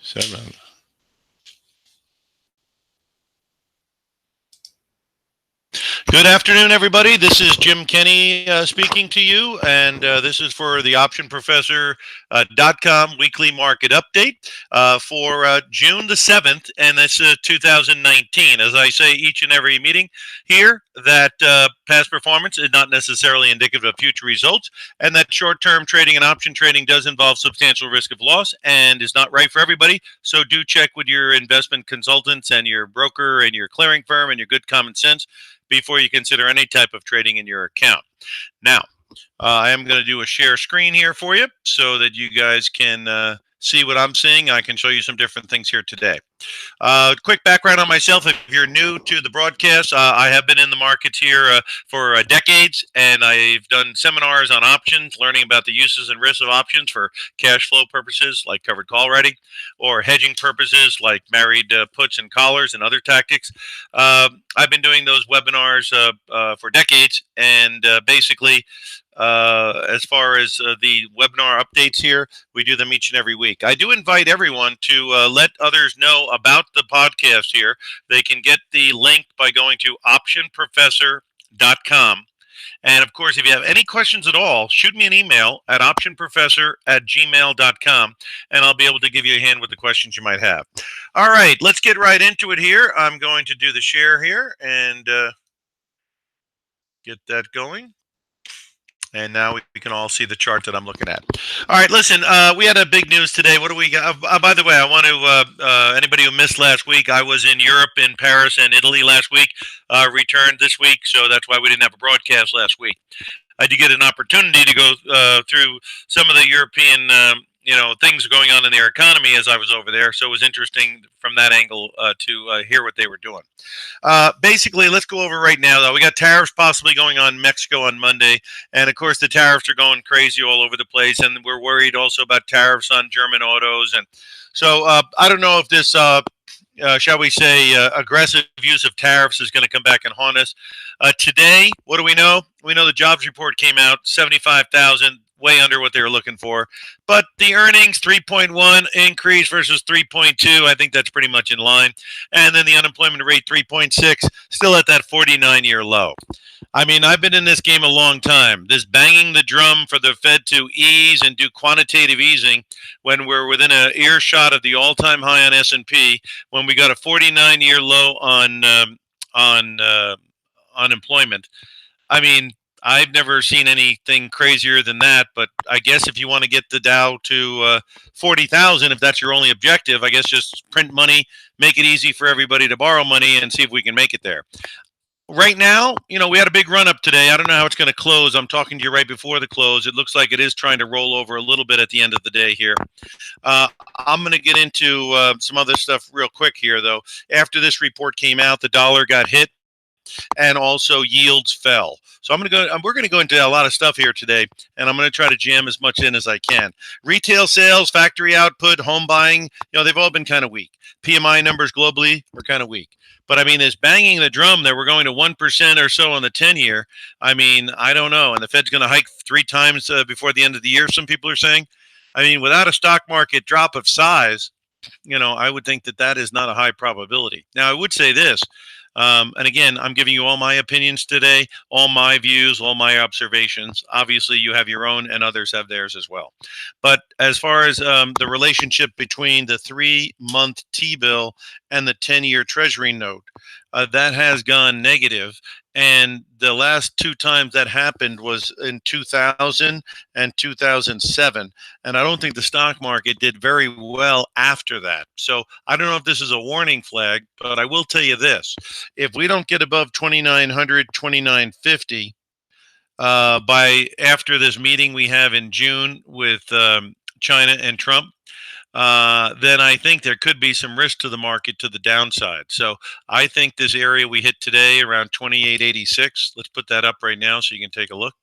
7. Good afternoon, everybody. This is Jim Kenny speaking to you, and this is for the OptionProfessor.com weekly market update for June the 7th, and this is 2019. As I say each and every meeting here, that past performance is not necessarily indicative of future results, and that short-term trading and option trading does involve substantial risk of loss and is not right for everybody. So do check with your investment consultants and your broker and your clearing firm and your good common sense before you consider any type of trading in your account. Now, I am going to do a share screen here for you so that you guys can see what I'm seeing. I can show you some different things here today. Quick background on myself. If you're new to the broadcast, I have been in the markets here for decades, and I've done seminars on options, learning about the uses and risks of options for cash flow purposes, like covered call writing, or hedging purposes, like married puts and collars and other tactics. I've been doing those webinars for decades, and basically, as far as the webinar updates here, we do them each and every week. I do invite everyone to let others know about the podcast here. They can get the link by going to optionprofessor.com. And of course, if you have any questions at all, shoot me an email at optionprofessor@gmail.com, and I'll be able to give you a hand with the questions you might have. All right, let's get right into it here. I'm going to do the share here and get that going. And now we can all see the chart that I'm looking at. All right, listen, we had a big news today. What do we got? By the way, I want to, anybody who missed last week, I was in Europe, in Paris and Italy last week, returned this week, so that's why we didn't have a broadcast last week. I did get an opportunity to go through some of the European things going on in their economy as I was over there, so it was interesting from that angle to hear what they were doing. Basically, let's go over right now, though. We got tariffs possibly going on in Mexico on Monday, and of course the tariffs are going crazy all over the place, and we're worried also about tariffs on German autos. And so I don't know if this shall we say, aggressive use of tariffs is going to come back and haunt us. Today, what do we know? We know the jobs report came out, 75,000, way under what they were looking for. But the earnings, 3.1 increase versus 3.2, I think that's pretty much in line. And then the unemployment rate, 3.6, still at that 49-year low. I mean, I've been in this game a long time. This banging the drum for the Fed to ease and do quantitative easing when we're within an earshot of the all-time high on S&P, when we got a 49-year low on unemployment. I mean, I've never seen anything crazier than that. But I guess if you want to get the Dow to 40,000, if that's your only objective, I guess just print money, make it easy for everybody to borrow money, and see if we can make it there. Right now, we had a big run up today. I don't know how it's going to close. I'm talking to you right before the close. It looks like it is trying to roll over a little bit at the end of the day here. I'm going to get into some other stuff real quick here, though. After this report came out, the dollar got hit, and also yields fell. So we're going to go into a lot of stuff here today, and I'm going to try to jam as much in as I can. Retail sales, factory output, home buying, they've all been kind of weak. PMI numbers globally were kind of weak. But I mean, this banging the drum that we're going to 1% or so on the 10-year, I mean, I don't know. And the Fed's going to hike 3 times before the end of the year, some people are saying. I mean, without a stock market drop of size, I would think that is not a high probability. Now, I would say this, and again, I'm giving you all my opinions today, all my views, all my observations. Obviously, you have your own, and others have theirs as well. But as far as the relationship between the 3-month T-bill and the 10-year Treasury note, that has gone negative. And the last 2 times that happened was in 2000 and 2007. And I don't think the stock market did very well after that. So I don't know if this is a warning flag, but I will tell you this. If we don't get above 2,900, 2,950 by after this meeting we have in June with China and Trump, then I think there could be some risk to the market to the downside. So I think this area we hit today around 28.86, let's put that up right now so you can take a look.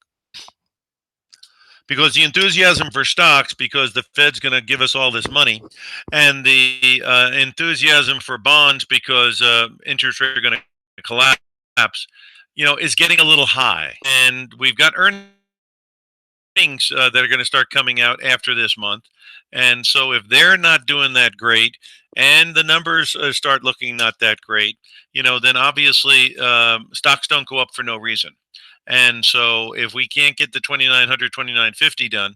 Because the enthusiasm for stocks, because the Fed's going to give us all this money, and the enthusiasm for bonds, because interest rates are going to collapse, is getting a little high. And we've got earnings earnings that are going to start coming out after this month. And so if they're not doing that great and the numbers start looking not that great, then obviously stocks don't go up for no reason. And so if we can't get the 2900, 2950 done,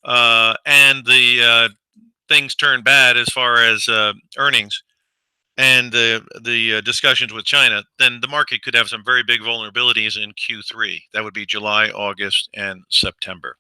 and the things turn bad as far as earnings, and the discussions with China, then the market could have some very big vulnerabilities in Q3. That would be July, August, and September.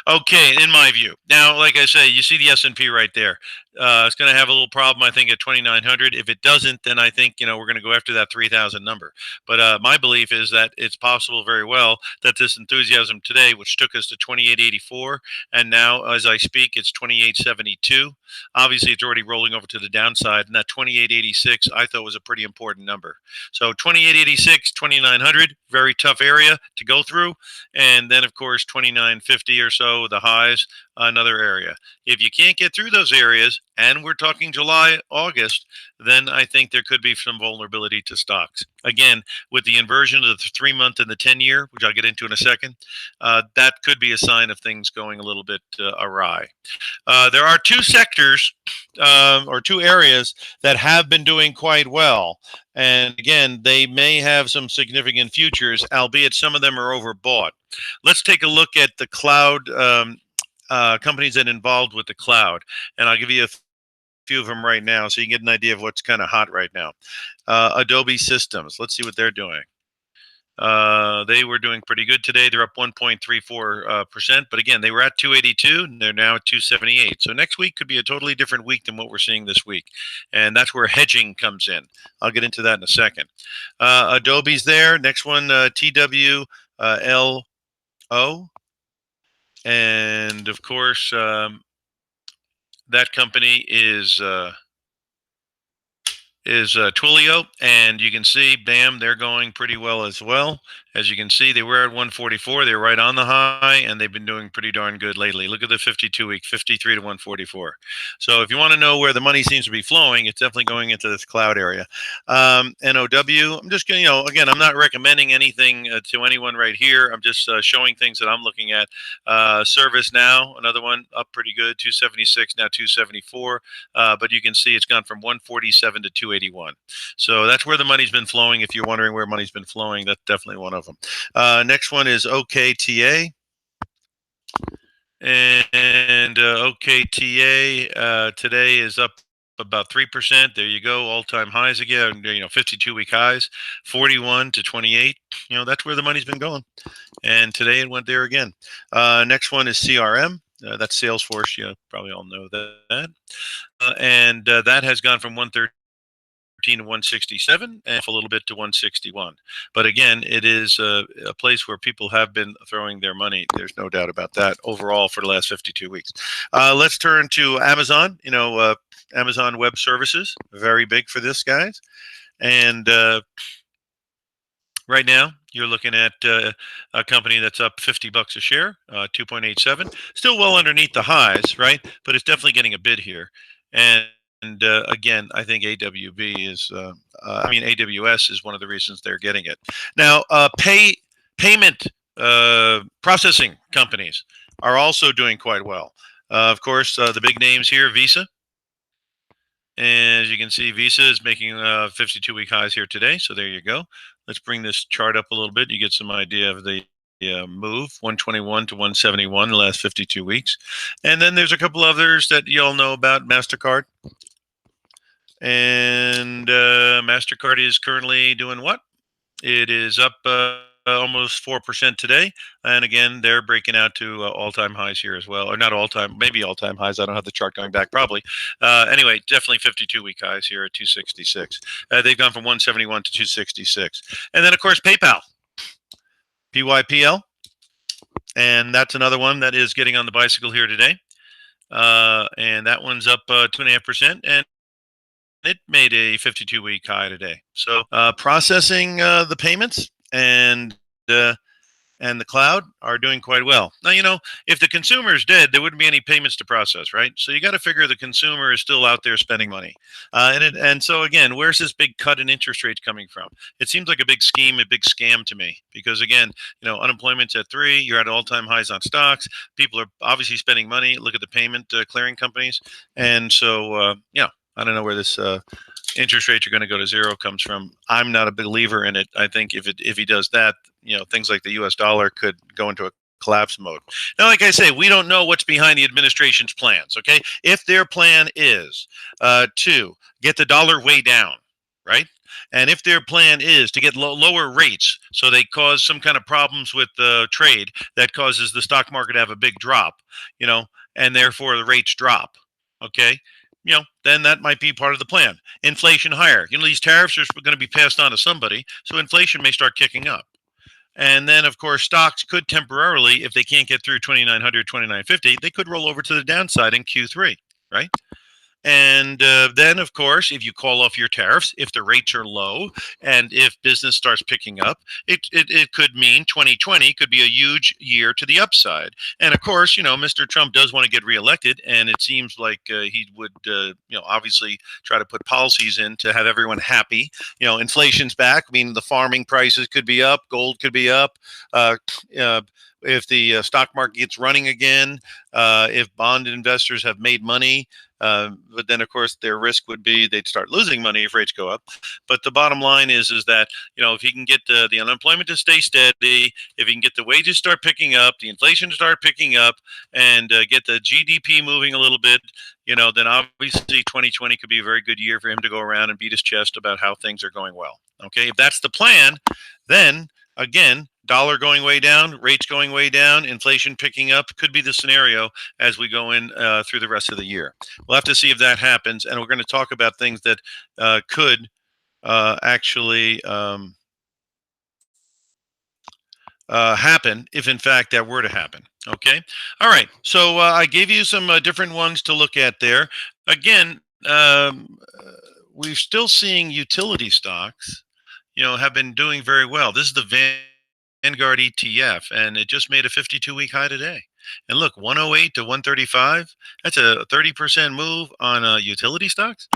Okay, in my view. Now, like I say, you see the S&P right there. It's going to have a little problem, I think, at 2,900. If it doesn't, then I think we're going to go after that 3,000 number. But my belief is that it's possible, very well, that this enthusiasm today, which took us to 2884, and now as I speak, it's 2872. Obviously, it's already rolling over to the downside, and that 2886 I thought was a pretty important number. So 2886, 2,900, very tough area to go through, and then of course 2950 or so, the highs, another area. If you can't get through those areas, and we're talking July, August, then I think there could be some vulnerability to stocks. Again, with the inversion of the 3-month and the 10-year, which I'll get into in a second, that could be a sign of things going a little bit awry. There are two sectors or two areas that have been doing quite well. And again, they may have some significant futures, albeit some of them are overbought. Let's take a look at the cloud companies that are involved with the cloud. And I'll give you a few of them right now so you can get an idea of what's kind of hot right now. Adobe Systems. Let's see what they're doing. They were doing pretty good today. They're up 1.34%, but again, they were at 282 and they're now at 278. So next week could be a totally different week than what we're seeing this week, and that's where hedging comes in. I'll get into that in a second. Adobe's there. Next one, TWLO, and of course, that company is Twilio, and you can see, bam, they're going pretty well as well. As you can see, they were at 144. They're right on the high, and they've been doing pretty darn good lately. Look at the 52-week, 53 to 144. So if you want to know where the money seems to be flowing, it's definitely going into this cloud area. NOW, I'm just going to, again, I'm not recommending anything to anyone right here. I'm just showing things that I'm looking at. ServiceNow, another one, up pretty good, 276, now 274. But you can see it's gone from 147 to 281. So that's where the money's been flowing. If you're wondering where money's been flowing, that's definitely one of them. Next one is OKTA. And OKTA today is up about 3%. There you go, all-time highs again, 52-week highs, 41 to 28. That's where the money's been going. And today it went there again. Next one is CRM. That's Salesforce. You probably all know that. And that has gone from 113 to 167 and a little bit to 161. But again, it is a place where people have been throwing their money. There's no doubt about that overall for the last 52 weeks. Let's turn to Amazon. Amazon Web Services, very big for this, guys. And right now, you're looking at a company that's up $50 a share, 2.87. Still well underneath the highs, right? But it's definitely getting a bid here. And again, I think AWB is, AWS is one of the reasons they're getting it. Now, payment processing companies are also doing quite well. Of course, the big names here, Visa. And as you can see, Visa is making 52-week highs here today. So there you go. Let's bring this chart up a little bit. You get some idea of the move, 121 to 171 the last 52 weeks. And then there's a couple others that you all know about, MasterCard. And MasterCard is currently doing what? It is up almost 4% today. And again, they're breaking out to all-time highs here as well. Or not all-time, maybe all-time highs. I don't have the chart going back, probably. Anyway, definitely 52-week highs here at 266. They've gone from 171 to 266. And then, of course, PayPal. PYPL. And that's another one that is getting on the bicycle here today. And that one's up 2.5%. And it made a 52-week high today. So processing the payments and and the cloud are doing quite well. Now, if the consumer is dead, there wouldn't be any payments to process, right? So you got to figure the consumer is still out there spending money. And so again, where's this big cut in interest rates coming from? It seems like a big scheme, a big scam to me, because again, unemployment's at 3, you're at all-time highs on stocks. People are obviously spending money. Look at the payment clearing companies. And so, I don't know where this interest rates are going to go to 0 comes from. I'm not a believer in it. I think if he does that, things like the U.S. dollar could go into a collapse mode. Now, like I say, we don't know what's behind the administration's plans. Okay, if their plan is to get the dollar way down, right? And if their plan is to get lower rates, so they cause some kind of problems with trade that causes the stock market to have a big drop, and therefore the rates drop, okay, then that might be part of the plan. Inflation higher. These tariffs are going to be passed on to somebody, so inflation may start kicking up. And then, of course, stocks could temporarily, if they can't get through 2,900, 2,950, they could roll over to the downside in Q3, right? And then, of course, if you call off your tariffs, if the rates are low, and if business starts picking up, it could mean 2020 could be a huge year to the upside. And of course, Mr. Trump does want to get reelected, and it seems like he would, obviously try to put policies in to have everyone happy. Inflation's back. I mean, the farming prices could be up, gold could be up. If the stock market gets running again, if bond investors have made money. But then, of course, their risk would be they'd start losing money if rates go up. But the bottom line is that, if he can get the unemployment to stay steady, if he can get the wages start picking up, the inflation to start picking up, and get the GDP moving a little bit, then obviously 2020 could be a very good year for him to go around and beat his chest about how things are going well. Okay, if that's the plan, then again, dollar going way down, rates going way down, inflation picking up could be the scenario as we go in through the rest of the year. We'll have to see if that happens, and we're going to talk about things that could actually happen if, in fact, that were to happen. Okay. All right. So I gave you some different ones to look at there. Again, we're still seeing utility stocks, have been doing very well. This is the Vanguard ETF, and it just made a 52-week high today. And look, 108 to 135. That's a 30% move on utility stocks,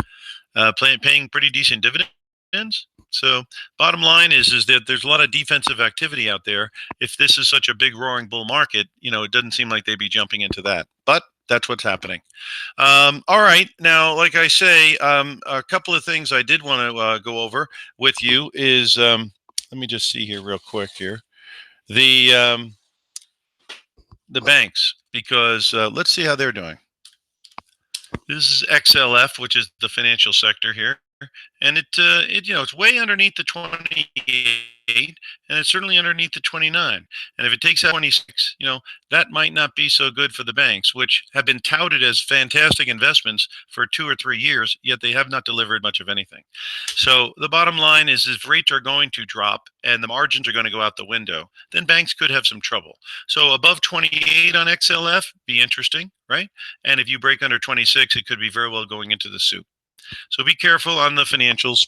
paying pretty decent dividends. So bottom line is that there's a lot of defensive activity out there. If this is such a big roaring bull market, it doesn't seem like they'd be jumping into that. But that's what's happening. All right. Now, like I say, a couple of things I did want to go over with you is, let me just see here real quick here. The banks, because let's see how they're doing. This is XLF, which is the financial sector here, and it's way underneath the 28, and it's certainly underneath the 29. And if it takes out 26, that might not be so good for the banks, which have been touted as fantastic investments for 2 or 3 years, yet they have not delivered much of anything. So the bottom line is, if rates are going to drop and the margins are going to go out the window, then banks could have some trouble. So above 28 on XLF, be interesting, right? And if you break under 26, it could be very well going into the soup. So be careful on the financials.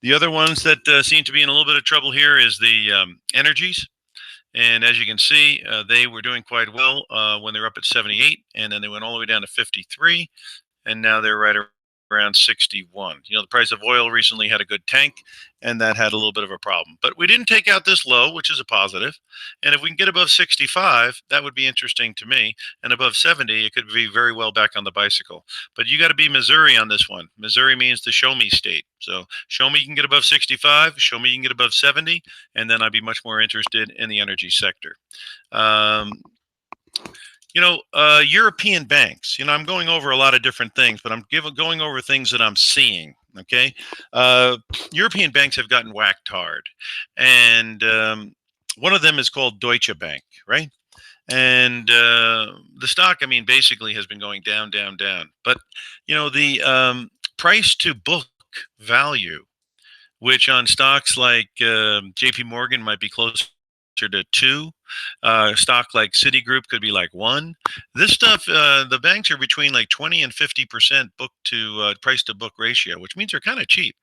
The other ones that seem to be in a little bit of trouble here is the energies. And as you can see, they were doing quite well when they were up at 78, and then they went all the way down to 53, and now they're right around 61. The price of oil recently had a good tank, and that had a little bit of a problem. But we didn't take out this low, which is a positive. And if we can get above 65, that would be interesting to me. And above 70, it could be very well back on the bicycle. But you got to be Missouri on this one. Missouri means the show me state. So show me you can get above 65, show me you can get above 70, and then I'd be much more interested in the energy sector. European banks, I'm going over a lot of different things, but I'm going over things that I'm seeing. Okay. European banks have gotten whacked hard. And one of them is called Deutsche Bank, right? And the stock, basically has been going down, down, down. But, the price to book value, which on stocks like JP Morgan might be closer to 2. Stock like Citigroup could be like 1. This stuff, the banks are between like 20 and 50% book to price to book ratio, which means they're kind of cheap.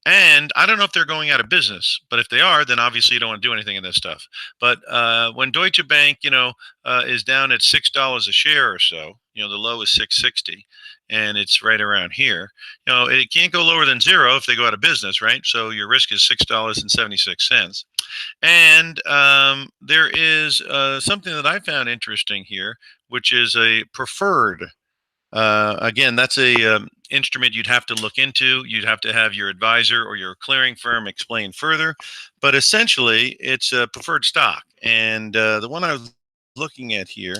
And I don't know if they're going out of business, but if they are, then obviously you don't want to do anything in this stuff. But when Deutsche Bank, is down at $6 a share or so, the low is 660, and it's right around here. It can't go lower than zero if they go out of business, right? So your risk is $6.76. And there is something that I found interesting here, which is a preferred. Again, that's a instrument you'd have to look into. You'd have to have your advisor or your clearing firm explain further. But essentially, it's a preferred stock. And the one I was looking at here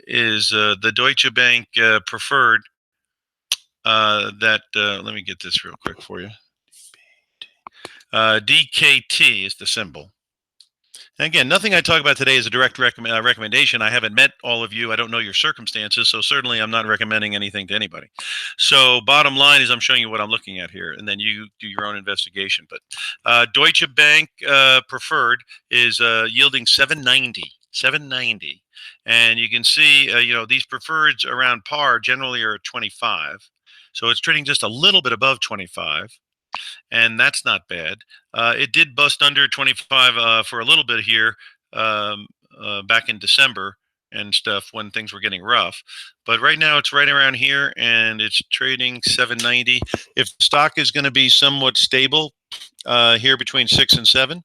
is the Deutsche Bank preferred. Let me get this real quick for you. DKT is the symbol. And again, nothing I talk about today is a direct recommendation. I haven't met all of you. I don't know your circumstances, so certainly I'm not recommending anything to anybody. So bottom line is I'm showing you what I'm looking at here, and then you do your own investigation. But Deutsche Bank preferred is yielding 790, and you can see these preferreds around par generally are at 25, so it's trading just a little bit above 25. And that's not bad. It did bust under 25 for a little bit here back in December and stuff when things were getting rough. But right now it's right around here and it's trading 790. If the stock is going to be somewhat stable here between 6 and 7,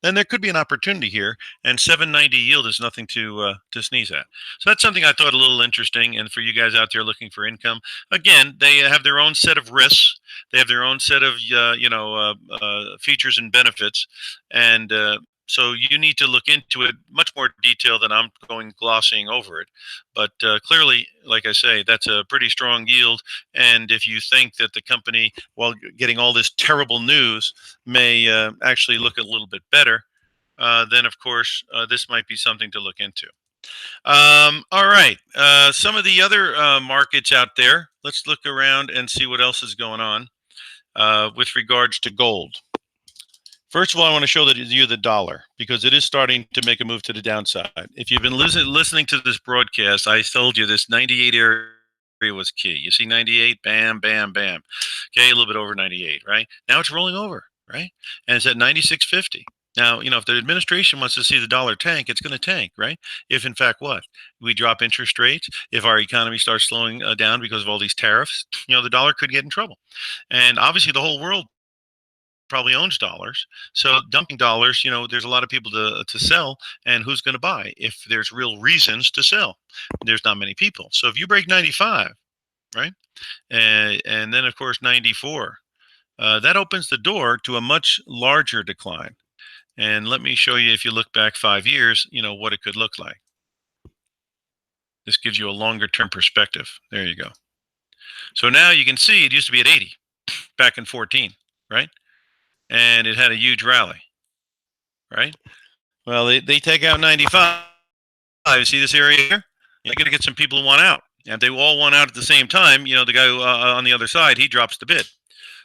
then there could be an opportunity here, and 790 yield is nothing to sneeze at. So that's something I thought a little interesting. And for you guys out there looking for income, again, they have their own set of risks. They have their own set of features and benefits, and so you need to look into it much more detail than I'm going glossing over it. But clearly, like I say, that's a pretty strong yield. And if you think that the company, while getting all this terrible news, may actually look a little bit better, then of course this might be something to look into. All right, some of the other markets out there. Let's look around and see what else is going on with regards to gold. First of all, I want to show you the dollar because it is starting to make a move to the downside. If you've been listening to this broadcast, I told you this 98 area was key. You see 98, bam, bam, bam. Okay, a little bit over 98, right? Now it's rolling over, right? And it's at 96.50. Now, if the administration wants to see the dollar tank, it's going to tank, right? If in fact what? We drop interest rates, if our economy starts slowing down because of all these tariffs, the dollar could get in trouble. And obviously the whole world probably owns dollars. So dumping dollars, there's a lot of people to sell, and who's going to buy if there's real reasons to sell? There's not many people. So if you break 95, right, and then of course 94, that opens the door to a much larger decline. And let me show you, if you look back 5 years, what it could look like. This gives you a longer term perspective. There you go. So now you can see it used to be at 80 back in 14, right? And it had a huge rally, right? Well, they take out 95. See this area here? You're going to get some people who want out. And if they all want out at the same time, the guy on the other side, he drops the bid.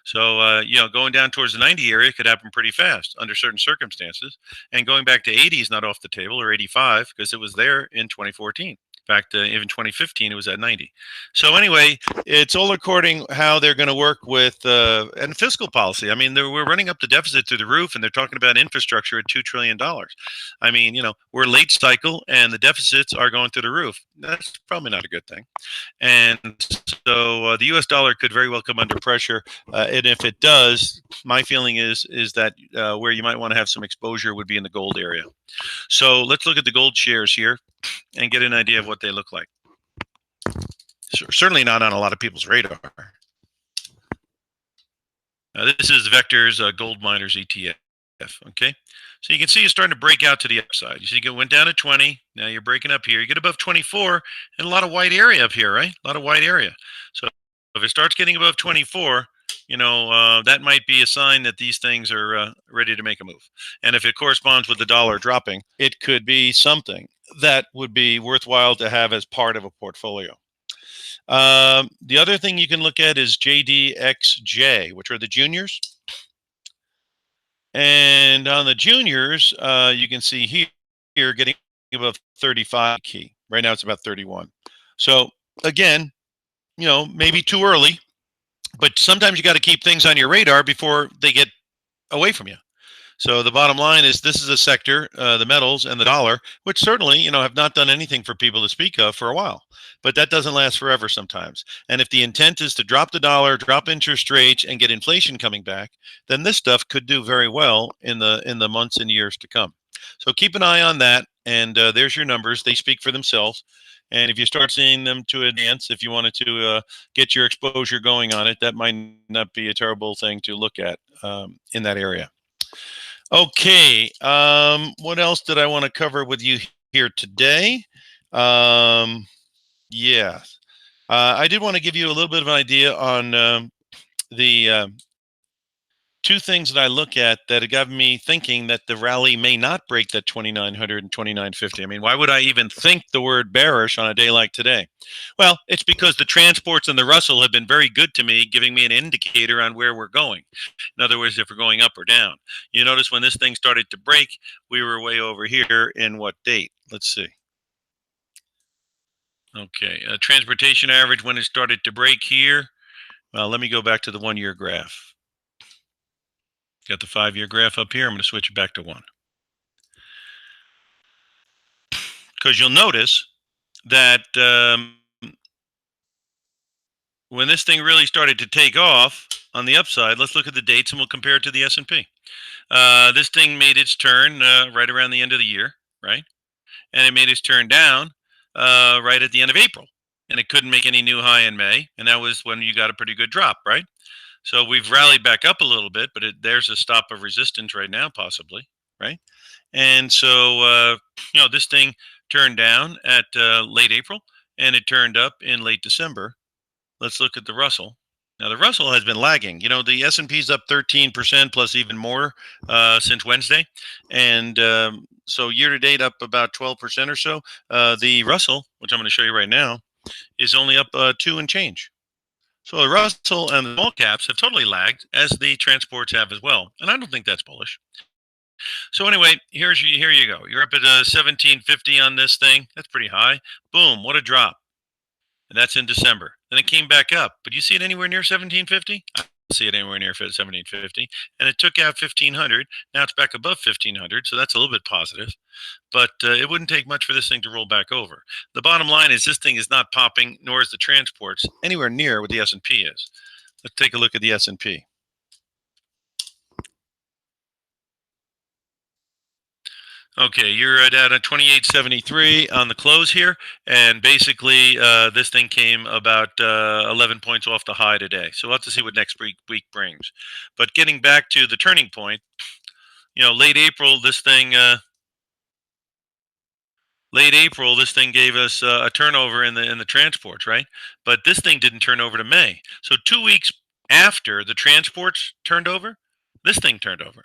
So, going down towards the 90 area could happen pretty fast under certain circumstances. And going back to 80 is not off the table, or 85, because it was there in 2014. In fact, even 2015, it was at 90. So anyway, it's all according how they're going to work with and fiscal policy. I mean, we're running up the deficit through the roof, and they're talking about infrastructure at $2 trillion. I mean, we're late cycle, and the deficits are going through the roof. That's probably not a good thing. And so the U.S. dollar could very well come under pressure. And if it does, my feeling is that where you might want to have some exposure would be in the gold area. So let's look at the gold shares here and get an idea of what they look like. Certainly not on a lot of people's radar. This is Vector's Gold Miners ETF. Okay, so you can see it's starting to break out to the upside. You see it went down to 20. Now you're breaking up here. You get above 24, and a lot of white area up here, right? A lot of white area. So if it starts getting above 24, that might be a sign that these things are ready to make a move. And if it corresponds with the dollar dropping, it could be something that would be worthwhile to have as part of a portfolio. The other thing you can look at is JDXJ, which are the juniors. And on the juniors, you can see here getting above 35 key. Right now it's about 31. So again, maybe too early. But sometimes you got to keep things on your radar before they get away from you. So the bottom line is this is a sector, the metals and the dollar, which certainly, have not done anything for people to speak of for a while. But that doesn't last forever sometimes. And if the intent is to drop the dollar, drop interest rates, and get inflation coming back, then this stuff could do very well in the months and years to come. So keep an eye on that. And there's your numbers; they speak for themselves. And if you start seeing them to advance, if you wanted to get your exposure going on it, that might not be a terrible thing to look at in that area. Okay. What else did I want to cover with you here today? Um, yeah. I did want to give you a little bit of an idea on the two things that I look at that have got me thinking that the rally may not break that 2,900 and 2,950. I mean, why would I even think the word bearish on a day like today? Well, it's because the transports and the Russell have been very good to me, giving me an indicator on where we're going. In other words, if we're going up or down. You notice when this thing started to break, we were way over here in what date? Let's see. Okay, transportation average when it started to break here. Well, let me go back to the 1-year graph. Got the 5-year graph up here. I'm going to switch it back to 1. Because you'll notice that when this thing really started to take off on the upside, let's look at the dates and we'll compare it to the S&P. This thing made its turn right around the end of the year, right? And it made its turn down right at the end of April. And it couldn't make any new high in May. And that was when you got a pretty good drop, right? So we've rallied back up a little bit, but there's a stop of resistance right now, possibly, right? And so, this thing turned down at late April and it turned up in late December. Let's look at the Russell. Now, the Russell has been lagging. The S&P's up 13% plus even more since Wednesday. And so year to date up about 12% or so. The Russell, which I'm going to show you right now, is only up 2 and change. So the Russell and the small caps have totally lagged, as the transports have as well. And I don't think that's bullish. So anyway, here you go. You're up at 1750 on this thing. That's pretty high. Boom! What a drop. And that's in December. Then it came back up. But you see it anywhere near 1750? I don't see it anywhere near 1750. And it took out 1500. Now it's back above 1500. So that's a little bit positive. But it wouldn't take much for this thing to roll back over. The bottom line is this thing is not popping, nor is the transports anywhere near what the S&P is. Let's take a look at the S&P. Okay, you're at a 2873 on the close here, and basically this thing came about 11 points off the high today. So we'll have to see what next week brings. But getting back to the turning point, late April, this thing gave us a turnover in the transports, right? But this thing didn't turn over to May. So 2 weeks after the transports turned over, this thing turned over.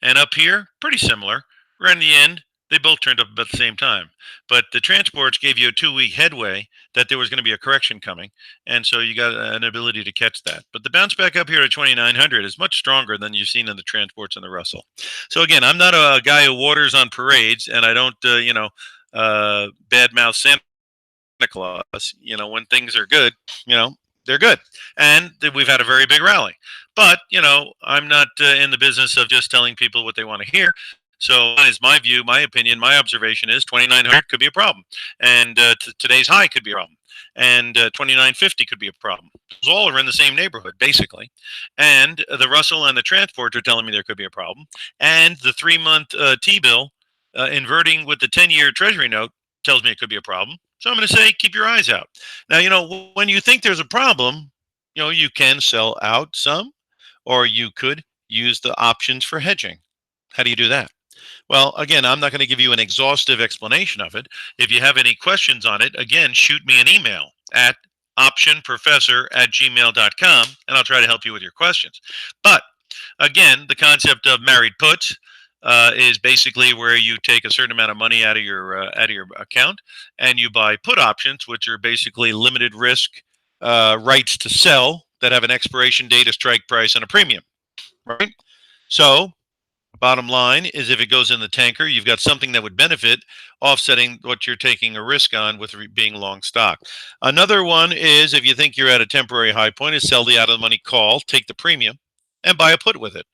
And up here, pretty similar. Right in the end, they both turned up about the same time. But the transports gave you a 2-week headway that there was going to be a correction coming. And so you got an ability to catch that. But the bounce back up here to 2,900 is much stronger than you've seen in the transports and the Russell. So again, I'm not a guy who waters on parades, and I don't, badmouth Santa Claus. When things are good, they're good. And we've had a very big rally. But, I'm not in the business of just telling people what they want to hear. So is my view, my opinion, my observation is 2,900 could be a problem. And today's high could be a problem. And 2,950 could be a problem. Those all are in the same neighborhood, basically. And the Russell and the transports are telling me there could be a problem. And the 3-month T-bill inverting with the 10-year Treasury note tells me it could be a problem. So I'm going to say, keep your eyes out. Now, when you think there's a problem, you can sell out some, or you could use the options for hedging. How do you do that? Well, again, I'm not going to give you an exhaustive explanation of it. If you have any questions on it, again, shoot me an email at optionprofessor@gmail.com, and I'll try to help you with your questions. But again, the concept of married puts is basically where you take a certain amount of money out of your account and you buy put options, which are basically limited risk rights to sell that have an expiration date, a strike price, and a premium. Right. So Bottom line is if it goes in the tanker, you've got something that would benefit, offsetting what you're taking a risk on with being long stock. Another one is if you think you're at a temporary high point, is sell the out of the money call, take the premium, and buy a put with it.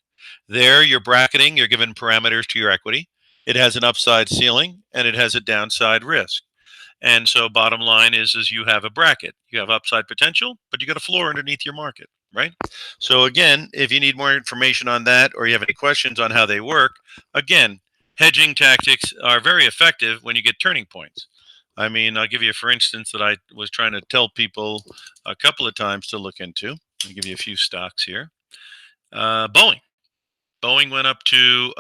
There, you're bracketing, you're giving parameters to your equity. It has an upside ceiling and it has a downside risk. And so bottom line is you have a bracket. You have upside potential, but you got a floor underneath your market, right? So again, if you need more information on that or you have any questions on how they work, again, hedging tactics are very effective when you get turning points. I mean, I'll give you, for instance, that I was trying to tell people a couple of times to look into. I'll give you a few stocks here. Boeing. Boeing went up to,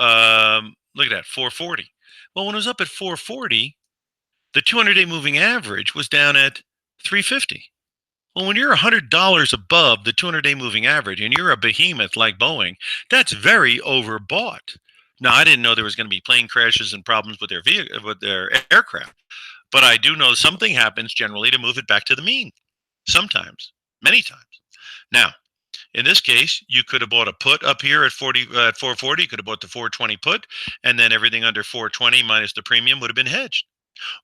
look at that, 440. Well, when it was up at 440, the 200-day moving average was down at 350. Well, when you're $100 above the 200-day moving average and you're a behemoth like Boeing, that's very overbought. Now, I didn't know there was going to be plane crashes and problems with their aircraft, but I do know something happens generally to move it back to the mean. Sometimes, many times. Now, in this case, you could have bought a put up here at 440. You could have bought the 420 put, and then everything under 420 minus the premium would have been hedged.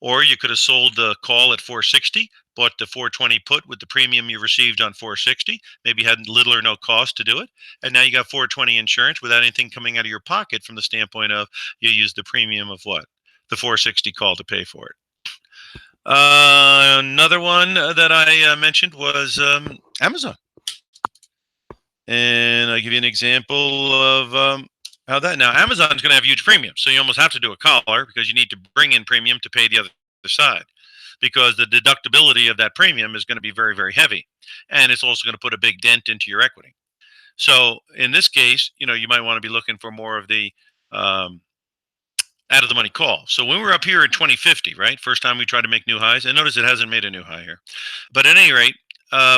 Or you could have sold the call at 460, bought the 420 put with the premium you received on 460, maybe had little or no cost to do it, and now you got 420 insurance without anything coming out of your pocket from the standpoint of you used the premium of what? The 460 call to pay for it. Another one that I mentioned was Amazon. And I'll give you an example of how that. Now, Amazon's going to have huge premiums, so you almost have to do a collar because you need to bring in premium to pay the other side, because the deductibility of that premium is going to be very, very heavy, and it's also going to put a big dent into your equity. So in this case, you might want to be looking for more of the out of the money call. So when we're up here at 2050, right? First time we tried to make new highs, and notice it hasn't made a new high here. But at any rate,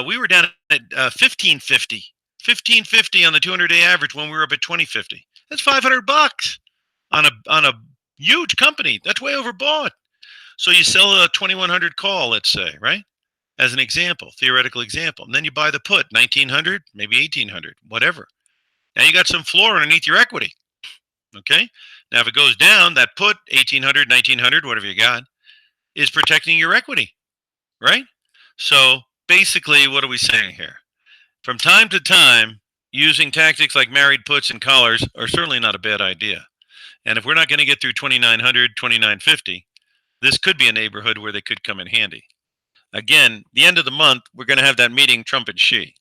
we were down at 1550. 1550 on the 200-day average when we were up at 2050. That's $500 on a huge company. That's way overbought. So you sell a 2100 call, let's say, right? As an example, theoretical example. And then you buy the put, 1900, maybe 1800, whatever. Now you got some floor underneath your equity. Okay? Now if it goes down, that put, 1800, 1900, whatever you got, is protecting your equity, right? So basically, what are we saying here? From time to time, using tactics like married puts and collars are certainly not a bad idea. And if we're not going to get through 2900, 2950, this could be a neighborhood where they could come in handy. Again, the end of the month, we're going to have that meeting, Trump and Xi.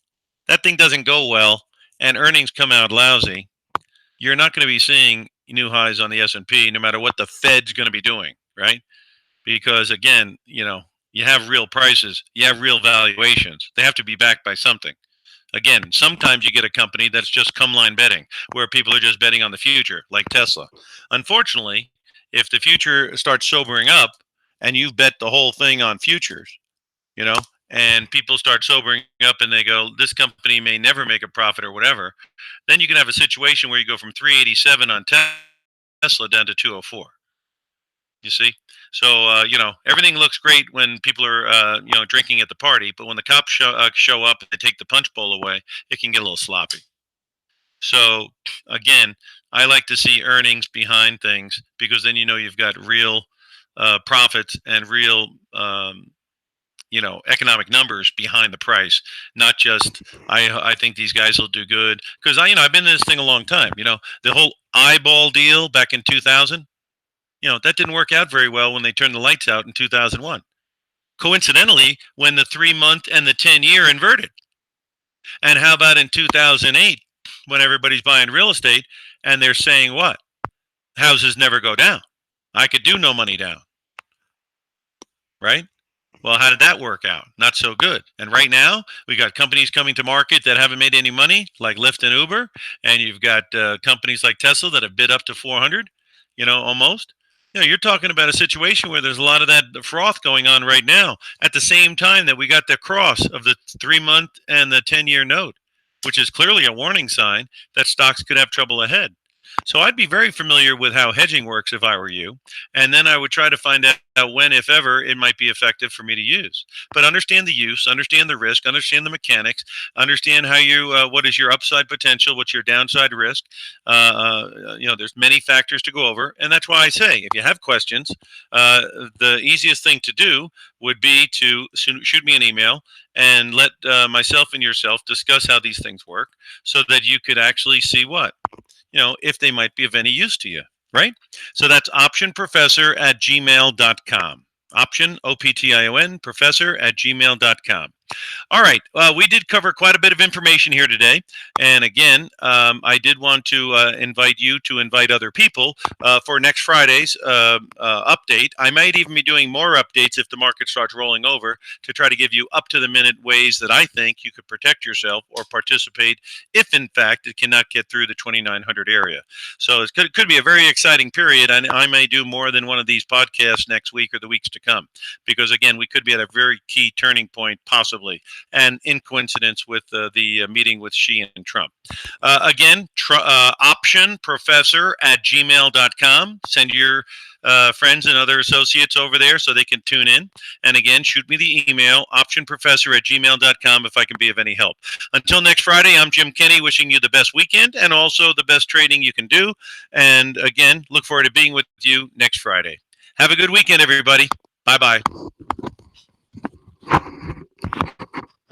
That thing doesn't go well, and earnings come out lousy. You're not going to be seeing new highs on the S&P no matter what the Fed's going to be doing, right? Because, again, you have real prices, you have real valuations. They have to be backed by something. Again, sometimes you get a company that's just come line betting, where people are just betting on the future, like Tesla. Unfortunately, if the future starts sobering up and you've bet the whole thing on futures, and people start sobering up and they go, this company may never make a profit or whatever, then you can have a situation where you go from 387 on Tesla down to 204. You see? So, everything looks great when people are, drinking at the party, but when the cops show up and they take the punch bowl away, it can get a little sloppy. So, again, I like to see earnings behind things, because then you've got real profits and real, economic numbers behind the price, not just, I think these guys will do good. Because, I've been in this thing a long time. The whole eyeball deal back in 2000, that didn't work out very well when they turned the lights out in 2001. Coincidentally, when the 3-month and the 10-year inverted. And how about in 2008, when everybody's buying real estate and they're saying what? Houses never go down. I could do no money down. Right? Well, how did that work out? Not so good. And right now, we got companies coming to market that haven't made any money, like Lyft and Uber. And you've got companies like Tesla that have bid up to 400, almost. You're talking about a situation where there's a lot of that froth going on right now at the same time that we got the cross of the 3-month and the 10-year note, which is clearly a warning sign that stocks could have trouble ahead. So I'd be very familiar with how hedging works if I were you, and then I would try to find out when, if ever, it might be effective for me to use. But understand the use, understand the risk, understand the mechanics, understand how what is your upside potential, what's your downside risk. There's many factors to go over, and that's why I say if you have questions, uh, the easiest thing to do would be to shoot me an email and let myself and yourself discuss how these things work so that you could actually see if they might be of any use to you, right? So that's optionprofessor@gmail.com. Option, OPTION, professor@gmail.com. All right. We did cover quite a bit of information here today. And again, I did want to invite you to invite other people for next Friday's update. I might even be doing more updates if the market starts rolling over to try to give you up to the minute ways that I think you could protect yourself or participate if, in fact, it cannot get through the 2900 area. So it could be a very exciting period. And I may do more than one of these podcasts next week or the weeks to come because, again, we could be at a very key turning point, possibly, and in coincidence with the meeting with Xi and Trump. Again, option professor at gmail.com. Send your friends and other associates over there so they can tune in. And again, shoot me the email, optionprofessor at gmail.com, if I can be of any help. Until next Friday, I'm Jim Kenny, wishing you the best weekend and also the best trading you can do. And again, look forward to being with you next Friday. Have a good weekend, everybody. Bye-bye.